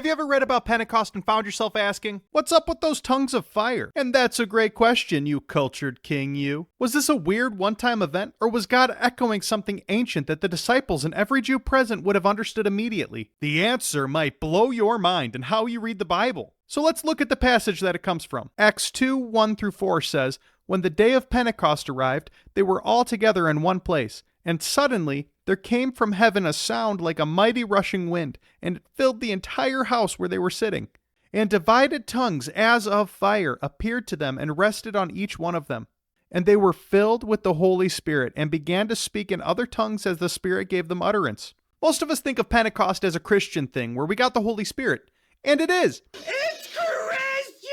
Have you ever read about Pentecost and found yourself asking, what's up with those tongues of fire? And that's a great question, you cultured king, you. Was this a weird one-time event, or was God echoing something ancient that the disciples and every Jew present would have understood immediately? The answer might blow your mind in how you read the Bible. So let's look at the passage that it comes from. Acts 2:1-4 says, "When the day of Pentecost arrived, they were all together in one place. And suddenly there came from heaven a sound like a mighty rushing wind, and it filled the entire house where they were sitting. And divided tongues as of fire appeared to them and rested on each one of them. And they were filled with the Holy Spirit and began to speak in other tongues as the Spirit gave them utterance." Most of us think of Pentecost as a Christian thing where we got the Holy Spirit. And it is. It's Christian!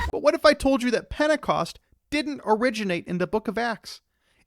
But what if I told you that Pentecost didn't originate in the book of Acts?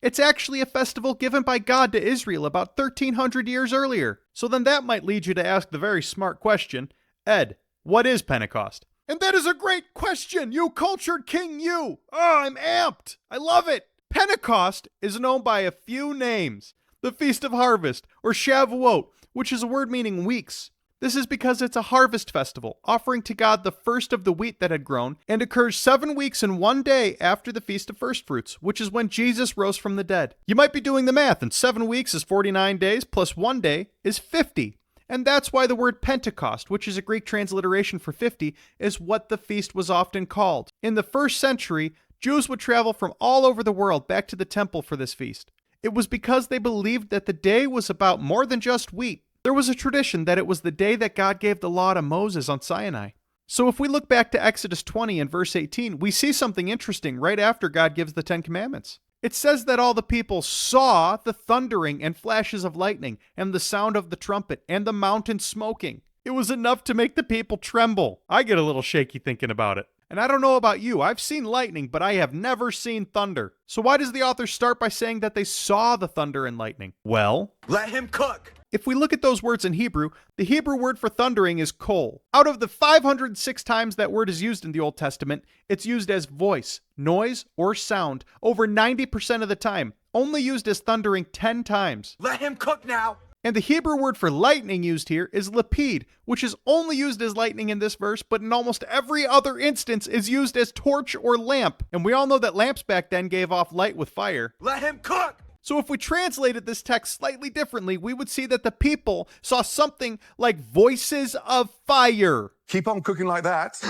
It's actually a festival given by God to Israel about 1,300 years earlier. So then that might lead you to ask the very smart question, Ed, what is Pentecost? And that is a great question, you cultured king, you! Oh, I'm amped! I love it! Pentecost is known by a few names. The Feast of Harvest, or Shavuot, which is a word meaning weeks. This is because it's a harvest festival, offering to God the first of the wheat that had grown, and occurs 7 weeks and 1 day after the Feast of Firstfruits, which is when Jesus rose from the dead. You might be doing the math, and 7 weeks is 49 days, plus 1 day is 50. And that's why the word Pentecost, which is a Greek transliteration for 50, is what the feast was often called. In the first century, Jews would travel from all over the world back to the temple for this feast. It was because they believed that the day was about more than just wheat. There was a tradition that it was the day that God gave the law to Moses on Sinai. So if we look back to Exodus 20 and verse 18, we see something interesting right after God gives the 10 Commandments. It says that all the people saw the thundering and flashes of lightning and the sound of the trumpet and the mountain smoking. It was enough to make the people tremble. I get a little shaky thinking about it. And I don't know about you, I've seen lightning, but I have never seen thunder. So why does the author start by saying that they saw the thunder and lightning? Well, Let him cook! if we look at those words in Hebrew, the Hebrew word for thundering is kol. Out of the 506 times that word is used in the Old Testament, it's used as voice, noise, or sound over 90% of the time, only used as thundering 10 times. Let him cook now! And the Hebrew word for lightning used here is lapid, which is only used as lightning in this verse, but in almost every other instance is used as torch or lamp. And we all know that lamps back then gave off light with fire. Let him cook! So if we translated this text slightly differently, we would see that the people saw something like voices of fire. Keep on cooking like that.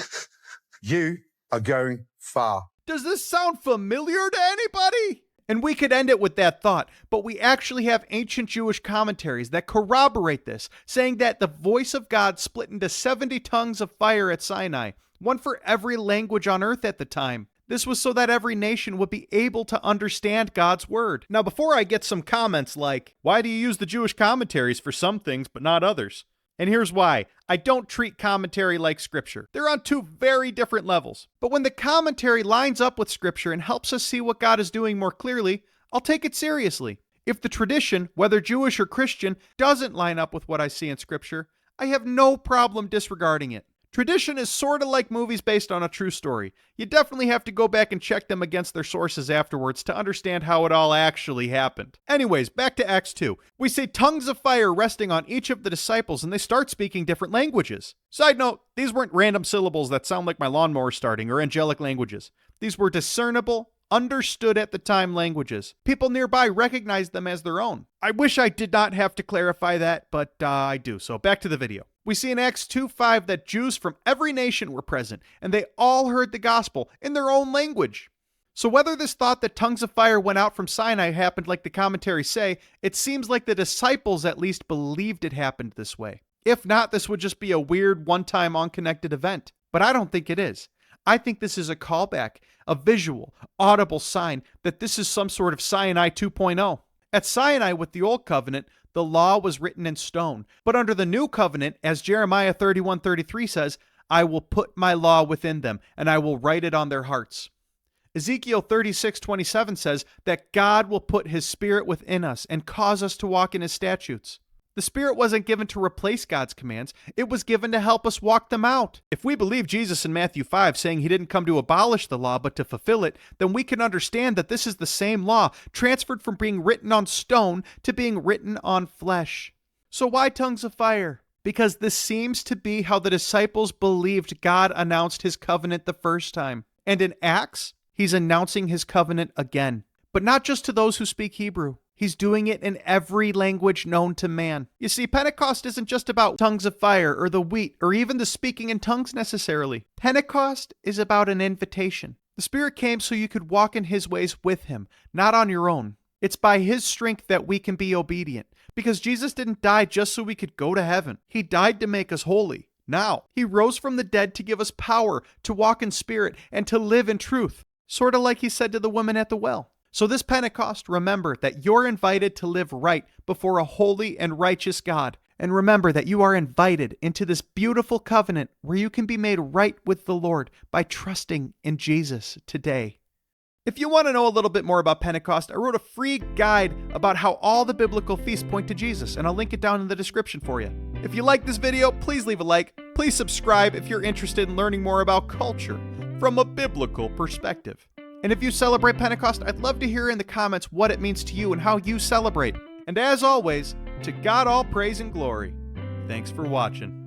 You are going far. Does this sound familiar to anybody? And we could end it with that thought, but we actually have ancient Jewish commentaries that corroborate this, saying that the voice of God split into 70 tongues of fire at Sinai, one for every language on earth at the time. This was so that every nation would be able to understand God's word. Now, before I get some comments like, why do you use the Jewish commentaries for some things but not others? And here's why. I don't treat commentary like scripture. They're on two very different levels. But when the commentary lines up with scripture and helps us see what God is doing more clearly, I'll take it seriously. If the tradition, whether Jewish or Christian, doesn't line up with what I see in scripture, I have no problem disregarding it. Tradition is sort of like movies based on a true story. You definitely have to go back and check them against their sources afterwards to understand how it all actually happened. Anyways, back to Acts 2. We see tongues of fire resting on each of the disciples and they start speaking different languages. Side note, these weren't random syllables that sound like my lawnmower starting or angelic languages. These were discernible, understood at the time languages. People nearby recognized them as their own. I wish I did not have to clarify that, but I do. So back to the video. We see in Acts 2:5 that Jews from every nation were present, and they all heard the gospel in their own language. So whether this thought that tongues of fire went out from Sinai happened like the commentaries say, it seems like the disciples at least believed it happened this way. If not, this would just be a weird one-time unconnected event. But I don't think it is. I think this is a callback, a visual, audible sign that this is some sort of Sinai 2.0. At Sinai with the Old Covenant, the law was written in stone. But under the New Covenant, as Jeremiah 31:33 says, I will put my law within them, and I will write it on their hearts. Ezekiel 36:27 says that God will put his spirit within us and cause us to walk in his statutes. The Spirit wasn't given to replace God's commands. It was given to help us walk them out. If we believe Jesus in Matthew 5 saying he didn't come to abolish the law but to fulfill it, then we can understand that this is the same law, transferred from being written on stone to being written on flesh. So why tongues of fire? because this seems to be how the disciples believed God announced his covenant the first time. And in Acts, he's announcing his covenant again. But not just to those who speak Hebrew. He's doing it in every language known to man. You see, Pentecost isn't just about tongues of fire or the wheat or even the speaking in tongues necessarily. Pentecost is about an invitation. The Spirit came so you could walk in his ways with him, not on your own. It's by his strength that we can be obedient, because Jesus didn't die just so we could go to heaven. He died to make us holy. Now, he rose from the dead to give us power to walk in spirit and to live in truth, sort of like he said to the woman at the well. So this Pentecost, remember that you're invited to live right before a holy and righteous God. And remember that you are invited into this beautiful covenant where you can be made right with the Lord by trusting in Jesus today. If you want to know a little bit more about Pentecost, I wrote a free guide about how all the biblical feasts point to Jesus, and I'll link it down in the description for you. If you like this video, please leave a like. Please subscribe if you're interested in learning more about culture from a biblical perspective. And if you celebrate Pentecost, I'd love to hear in the comments what it means to you and how you celebrate. And as always, to God all praise and glory. Thanks for watching.